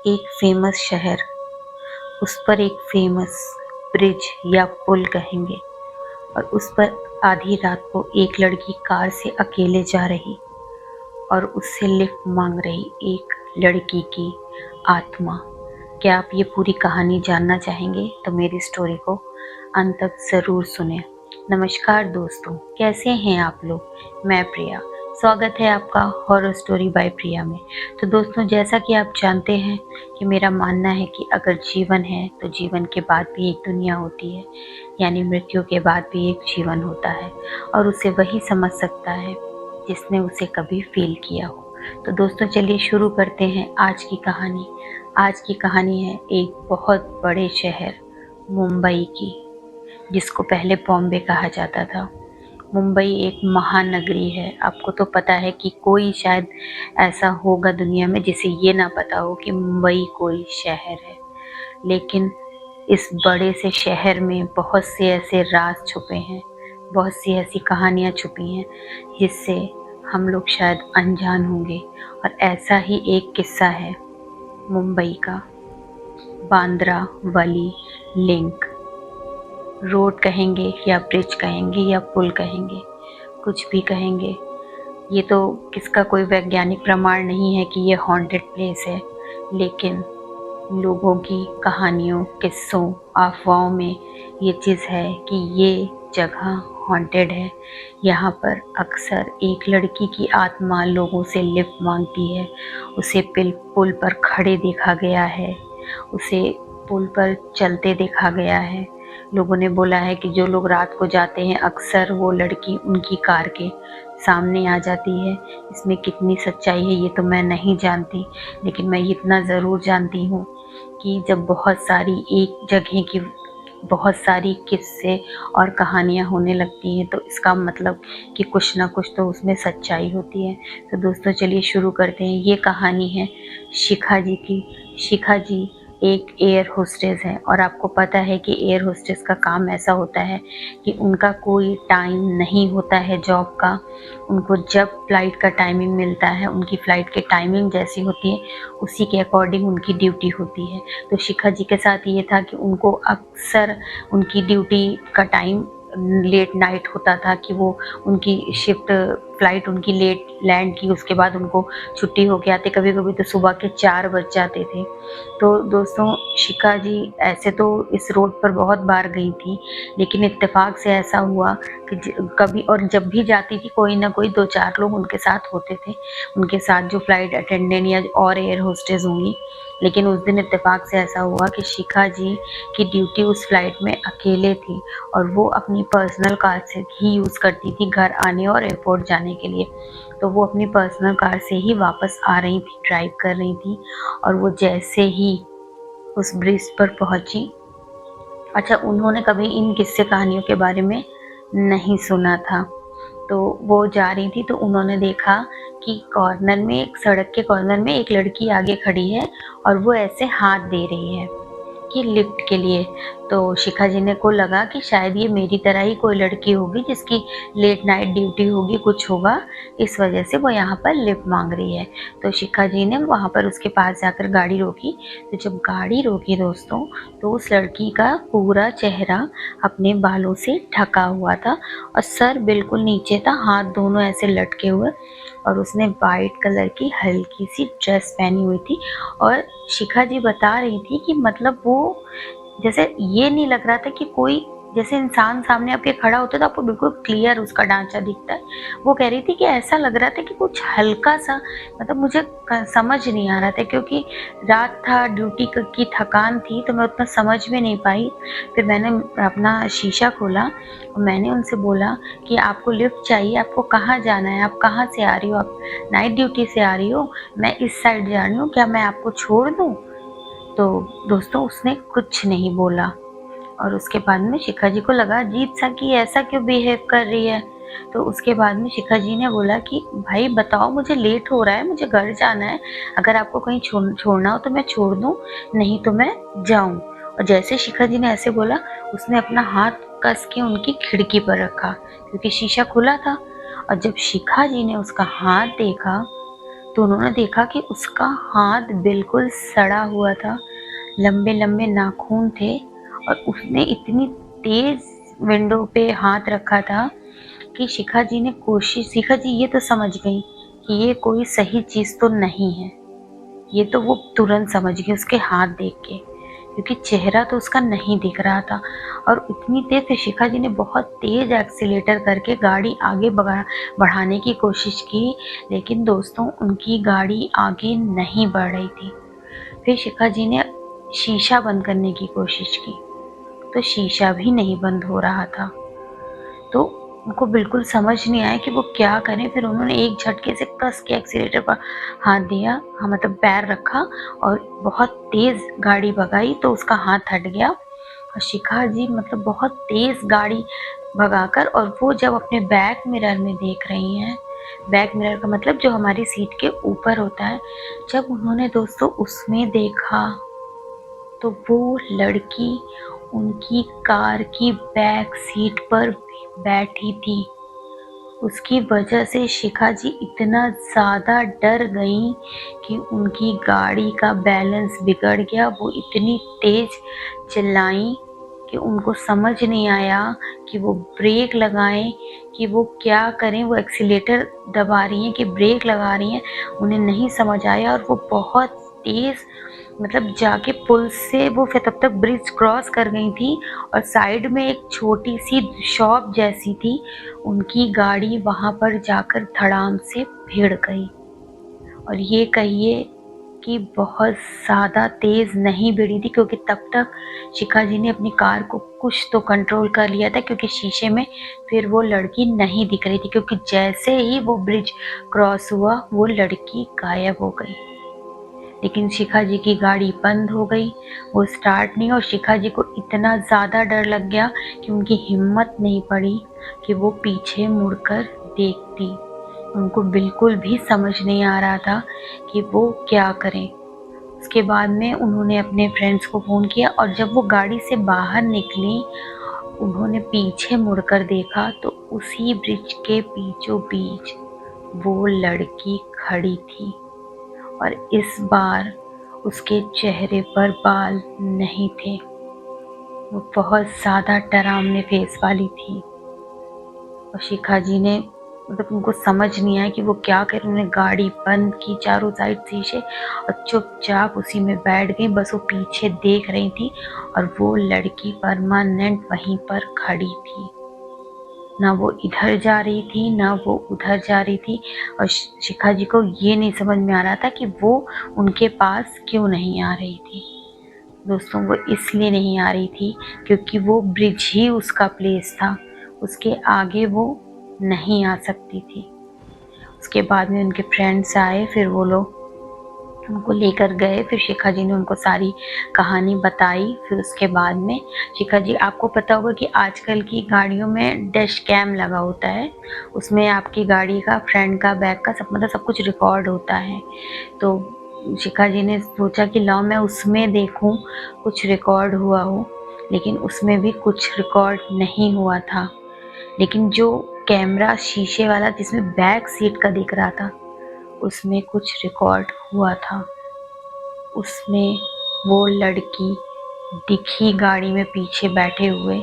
एक फेमस शहर, उस पर एक फेमस ब्रिज या पुल कहेंगे, और उस पर आधी रात को एक लड़की कार से अकेले जा रही और उससे लिफ्ट मांग रही एक लड़की की आत्मा। क्या आप ये पूरी कहानी जानना चाहेंगे? तो मेरी स्टोरी को अंत तक ज़रूर सुनें। नमस्कार दोस्तों, कैसे हैं आप लोग? मैं प्रिया, स्वागत है आपका हॉरर स्टोरी बाय प्रिया में। तो दोस्तों, जैसा कि आप जानते हैं कि मेरा मानना है कि अगर जीवन है तो जीवन के बाद भी एक दुनिया होती है, यानी मृत्यु के बाद भी एक जीवन होता है, और उसे वही समझ सकता है जिसने उसे कभी फील किया हो। तो दोस्तों, चलिए शुरू करते हैं आज की कहानी। आज की कहानी है एक बहुत बड़े शहर मुंबई की, जिसको पहले बॉम्बे कहा जाता था। मुंबई एक महानगरी है। आपको तो पता है कि कोई शायद ऐसा होगा दुनिया में जिसे ये ना पता हो कि मुंबई कोई शहर है। लेकिन इस बड़े से शहर में बहुत से ऐसे राज छुपे हैं, बहुत सी ऐसी कहानियाँ छुपी हैं जिससे हम लोग शायद अनजान होंगे। और ऐसा ही एक किस्सा है मुंबई का, बांद्रा वाली लिंक। रोड कहेंगे या ब्रिज कहेंगे या पुल कहेंगे, कुछ भी कहेंगे, ये तो किसका कोई वैज्ञानिक प्रमाण नहीं है कि ये हॉन्टेड प्लेस है। लेकिन लोगों की कहानियों, किस्सों, अफवाहों में ये चीज़ है कि ये जगह हॉन्टेड है। यहाँ पर अक्सर एक लड़की की आत्मा लोगों से लिफ्ट मांगती है। उसे पुल पर खड़े देखा गया है, उसे पुल पर चलते देखा गया है। लोगों ने बोला है कि जो लोग रात को जाते हैं अक्सर वो लड़की उनकी कार के सामने आ जाती है। इसमें कितनी सच्चाई है ये तो मैं नहीं जानती, लेकिन मैं इतना ज़रूर जानती हूँ कि जब बहुत सारी एक जगह की बहुत सारी किस्से और कहानियाँ होने लगती हैं तो इसका मतलब कि कुछ ना कुछ तो उसमें सच्चाई होती है। तो दोस्तों, चलिए शुरू करते हैं। ये कहानी है शिखा जी की। शिखा जी एक एयर होस्टेस है, और आपको पता है कि एयर होस्टेस का काम ऐसा होता है कि उनका कोई टाइम नहीं होता है जॉब का। उनको जब फ्लाइट का टाइमिंग मिलता है, उनकी फ़्लाइट की टाइमिंग जैसी होती है उसी के अकॉर्डिंग उनकी ड्यूटी होती है। तो शिखा जी के साथ ये था कि उनको अक्सर उनकी ड्यूटी का टाइम लेट नाइट होता था कि वो उनकी शिफ्ट फ़्लाइट उनकी लेट लैंड की, उसके बाद उनको छुट्टी हो के आते। कभी-कभी तो सुबह के 4 बज जाते थे। तो दोस्तों, शिखा जी ऐसे तो इस रोड पर बहुत बार गई थी, लेकिन इत्तेफ़ाक से ऐसा हुआ कि कभी और जब भी जाती थी कोई ना कोई 2-4 लोग उनके साथ होते थे, उनके साथ जो फ़्लाइट अटेंडेंट या और एयर होस्टेस होंगी। लेकिन उस दिन इत्तेफ़ाक से ऐसा हुआ कि शिखा जी की ड्यूटी उस फ़्लाइट में अकेले थी, और वो अपनी पर्सनल कार से ही यूज़ करती थी घर आने और एयरपोर्ट जाने के लिए। तो वो अपनी पर्सनल कार से ही वापस आ रही थी, ड्राइव कर रही थी, और वो जैसे ही उस ब्रिज पर पहुंची, अच्छा, उन्होंने कभी इन किस्से कहानियों के बारे में नहीं सुना था। तो वो जा रही थी तो उन्होंने देखा कि कॉर्नर में, एक सड़क के कॉर्नर में एक लड़की आगे खड़ी है और वो ऐसे हाथ दे रही है कि लिफ्ट के लिए। तो शिखा जी ने को लगा कि शायद ये मेरी तरह ही कोई लड़की होगी जिसकी लेट नाइट ड्यूटी होगी, कुछ होगा, इस वजह से वो यहाँ पर लिफ्ट मांग रही है। तो शिखा जी ने वहाँ पर उसके पास जाकर गाड़ी रोकी। तो जब गाड़ी रोकी दोस्तों, तो उस लड़की का पूरा चेहरा अपने बालों से ढका हुआ था और सर बिल्कुल नीचे था, हाथ दोनों ऐसे लटके हुए, और उसने वाइट कलर की हल्की सी ड्रेस पहनी हुई थी। और शिखा जी बता रही थी कि मतलब वो जैसे ये नहीं लग रहा था कि कोई, जैसे इंसान सामने आपके खड़ा होता है तो आपको बिल्कुल क्लियर उसका ढांचा दिखता है। वो कह रही थी कि ऐसा लग रहा था कि कुछ हल्का सा, मतलब मुझे समझ नहीं आ रहा था क्योंकि रात था, ड्यूटी की थकान थी, तो मैं उतना समझ में नहीं पाई। फिर मैंने अपना शीशा खोला और मैंने उनसे बोला कि आपको लिफ्ट चाहिए, आपको कहाँ जाना है, आप कहाँ से आ रही हो, आप नाइट ड्यूटी से आ रही हो, मैं इस साइड जा रही हूँ, क्या मैं आपको छोड़ दूँ? तो दोस्तों, उसने कुछ नहीं बोला। और उसके बाद में शिखा जी को लगा अजीब सा कि ऐसा क्यों बिहेव कर रही है। तो उसके बाद में शिखा जी ने बोला कि भाई बताओ, मुझे लेट हो रहा है, मुझे घर जाना है, अगर आपको कहीं छोड़ना हो तो मैं छोड़ दूँ, नहीं तो मैं जाऊँ। और जैसे शिखा जी ने ऐसे बोला, उसने अपना हाथ कस के उनकी खिड़की पर रखा क्योंकि शीशा खुला था। और जब शिखा जी ने उसका हाथ देखा तो उन्होंने देखा कि उसका हाथ बिल्कुल सड़ा हुआ था, लंबे लंबे नाखून थे और उसने इतनी तेज विंडो पे हाथ रखा था कि शिखा जी ये तो समझ गई कि ये कोई सही चीज तो नहीं है। ये तो वो तुरंत समझ गई उसके हाथ देख के, क्योंकि चेहरा तो उसका नहीं दिख रहा था। और इतनी तेज फिर शिखा जी ने बहुत तेज एक्सीलेटर करके गाड़ी आगे बढ़ाने की कोशिश की, लेकिन दोस्तों उनकी गाड़ी आगे नहीं बढ़ रही थी। फिर शिखा जी ने शीशा बंद करने की कोशिश की, तो शीशा भी नहीं बंद हो रहा था। तो उनको बिल्कुल समझ नहीं आया कि वो क्या करें। फिर उन्होंने एक झटके से कस के एक्सीलेटर पर हाथ दिया, हाँ मतलब पैर रखा और बहुत तेज गाड़ी भगाई, तो उसका हाथ हट गया। और शिखा जी मतलब बहुत तेज गाड़ी भगाकर, और वो जब अपने बैक मिरर में देख रही हैं, बैक मिरर का मतलब जो हमारी सीट के ऊपर होता है, जब उन्होंने दोस्तों उसमें देखा तो वो लड़की उनकी कार की बैक सीट पर बैठी थी। उसकी वजह से शिखा जी इतना ज़्यादा डर गई कि उनकी गाड़ी का बैलेंस बिगड़ गया। वो इतनी तेज चिल्लाई कि उनको समझ नहीं आया कि वो ब्रेक लगाएं कि वो क्या करें। वो एक्सीलेटर दबा रही हैं कि ब्रेक लगा रही हैं, उन्हें नहीं समझ आया। और वो बहुत तेज मतलब जाके पुल से वो फिर तब तक ब्रिज क्रॉस कर गई थी, और साइड में एक छोटी सी शॉप जैसी थी, उनकी गाड़ी वहां पर जाकर धड़ाम से भिड़ गई। और ये कहिए कि बहुत ज़्यादा तेज नहीं भिड़ी थी, क्योंकि तब तक शिखा जी ने अपनी कार को कुछ तो कंट्रोल कर लिया था, क्योंकि शीशे में फिर वो लड़की नहीं दिख रही थी। क्योंकि जैसे ही वो ब्रिज क्रॉस हुआ वो लड़की गायब हो गई। लेकिन शिखा जी की गाड़ी बंद हो गई, वो स्टार्ट नहीं। और शिखा जी को इतना ज़्यादा डर लग गया कि उनकी हिम्मत नहीं पड़ी कि वो पीछे मुड़कर देखती। उनको बिल्कुल भी समझ नहीं आ रहा था कि वो क्या करें। उसके बाद में उन्होंने अपने फ्रेंड्स को फ़ोन किया, और जब वो गाड़ी से बाहर निकली उन्होंने पीछे मुड़कर देखा तो उसी ब्रिज के बीचों बीच वो लड़की खड़ी थी। और इस बार उसके चेहरे पर बाल नहीं थे। वो बहुत ज़्यादा डरावने फेस वाली थी। और शिखा जी ने मतलब उनको समझ नहीं आया कि वो क्या करें। उन्होंने गाड़ी बंद की, चारों साइड शीशे, और चुपचाप उसी में बैठ गई। बस वो पीछे देख रही थी और वो लड़की परमानेंट वहीं पर खड़ी थी। ना वो इधर जा रही थी ना वो उधर जा रही थी। और शिखा जी को ये नहीं समझ में आ रहा था कि वो उनके पास क्यों नहीं आ रही थी। दोस्तों वो इसलिए नहीं आ रही थी क्योंकि वो ब्रिज ही उसका प्लेस था, उसके आगे वो नहीं आ सकती थी। उसके बाद में उनके फ्रेंड्स आए, फिर वो लोग उनको लेकर गए। फिर शिखा जी ने उनको सारी कहानी बताई। फिर उसके बाद में शिखा जी, आपको पता होगा कि आजकल की गाड़ियों में डैश कैम लगा होता है, उसमें आपकी गाड़ी का फ्रंट का बैक का सब मतलब सब कुछ रिकॉर्ड होता है। तो शिखा जी ने सोचा कि लाओ मैं उसमें देखूं कुछ रिकॉर्ड हुआ हो, लेकिन उसमें भी कुछ रिकॉर्ड नहीं हुआ था। लेकिन जो कैमरा शीशे वाला जिसमें बैक सीट का दिख रहा था उसमें कुछ रिकॉर्ड हुआ था। उसमें वो लड़की दिखी गाड़ी में पीछे बैठे हुए,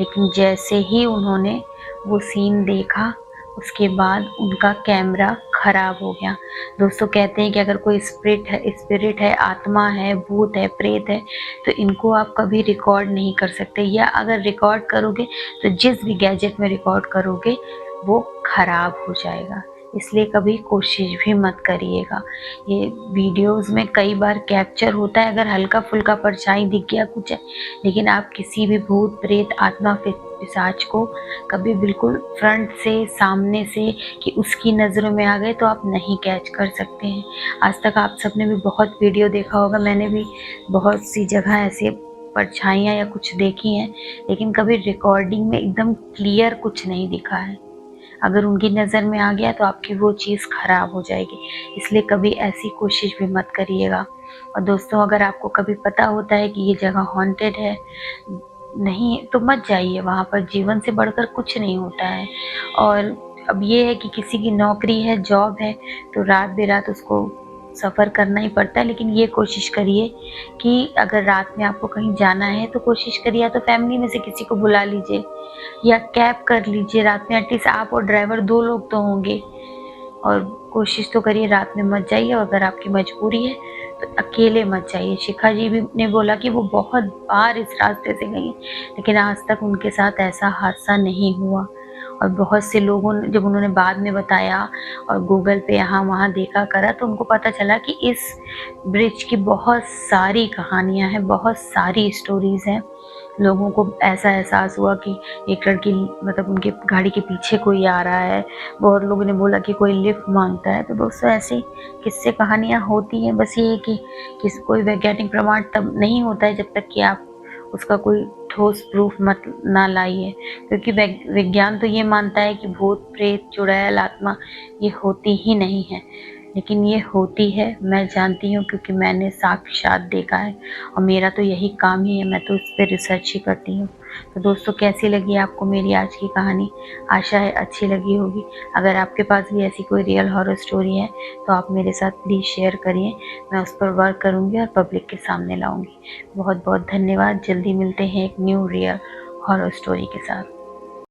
लेकिन जैसे ही उन्होंने वो सीन देखा उसके बाद उनका कैमरा खराब हो गया। दोस्तों कहते हैं कि अगर कोई स्पिरिट है, आत्मा है, भूत है, प्रेत है, तो इनको आप कभी रिकॉर्ड नहीं कर सकते, या अगर रिकॉर्ड करोगे तो जिस भी गैजेट में रिकॉर्ड करोगे वो खराब हो जाएगा। इसलिए कभी कोशिश भी मत करिएगा। ये वीडियोस में कई बार कैप्चर होता है, अगर हल्का फुल्का परछाई दिख गया कुछ है, लेकिन आप किसी भी भूत प्रेत आत्मा पिशाच को कभी बिल्कुल फ्रंट से, सामने से, कि उसकी नज़रों में आ गए तो आप नहीं कैच कर सकते हैं। आज तक आप सबने भी बहुत वीडियो देखा होगा, मैंने भी बहुत सी जगह ऐसे परछाइयाँ या कुछ देखी हैं, लेकिन कभी रिकॉर्डिंग में एकदम क्लियर कुछ नहीं दिखा है। अगर उनकी नज़र में आ गया तो आपकी वो चीज़ खराब हो जाएगी, इसलिए कभी ऐसी कोशिश भी मत करिएगा। और दोस्तों अगर आपको कभी पता होता है कि ये जगह हॉन्टेड है, नहीं तो मत जाइए वहाँ पर, जीवन से बढ़कर कुछ नहीं होता है। और अब ये है कि किसी की नौकरी है, जॉब है, तो रात बेरात उसको सफ़र करना ही पड़ता है। लेकिन ये कोशिश करिए कि अगर रात में आपको कहीं जाना है तो कोशिश करिए या तो फैमिली में से किसी को बुला लीजिए या कैब कर लीजिए रात में। एटलीस्ट आप और ड्राइवर 2 लोग तो होंगे। और कोशिश तो करिए रात में मत जाइए, और अगर आपकी मजबूरी है तो अकेले मत जाइए। शिखा जी भी ने बोला कि वो बहुत बार इस रास्ते से गई, लेकिन आज तक उनके साथ ऐसा हादसा नहीं हुआ। और बहुत से लोगों ने, जब उन्होंने बाद में बताया और गूगल पे यहाँ वहाँ देखा करा, तो उनको पता चला कि इस ब्रिज की बहुत सारी कहानियाँ हैं, बहुत सारी स्टोरीज़ हैं। लोगों को ऐसा एहसास हुआ कि एक लड़की, मतलब उनके गाड़ी के पीछे कोई आ रहा है। बहुत लोगों ने बोला कि कोई लिफ्ट मांगता है। तो दोस्तों, ऐसी किस्से कहानियाँ होती हैं। बस ये है कि कोई वैज्ञानिक प्रमाण तब नहीं होता है जब तक कि आप उसका कोई ठोस प्रूफ मत ना लाइए, क्योंकि विज्ञान तो ये मानता है कि भूत प्रेत चुड़ैल आत्मा ये होती ही नहीं है, लेकिन ये होती है। मैं जानती हूँ क्योंकि मैंने साक्षात देखा है, और मेरा तो यही काम ही है, मैं तो इस पे रिसर्च ही करती हूँ। तो दोस्तों, कैसी लगी आपको मेरी आज की कहानी? आशा है अच्छी लगी होगी। अगर आपके पास भी ऐसी कोई रियल हॉरर स्टोरी है तो आप मेरे साथ प्लीज़ शेयर करिए। मैं उस पर वर्क करूँगी और पब्लिक के सामने लाऊँगी। बहुत बहुत धन्यवाद। जल्दी मिलते हैं एक न्यू रियल हॉरर स्टोरी के साथ।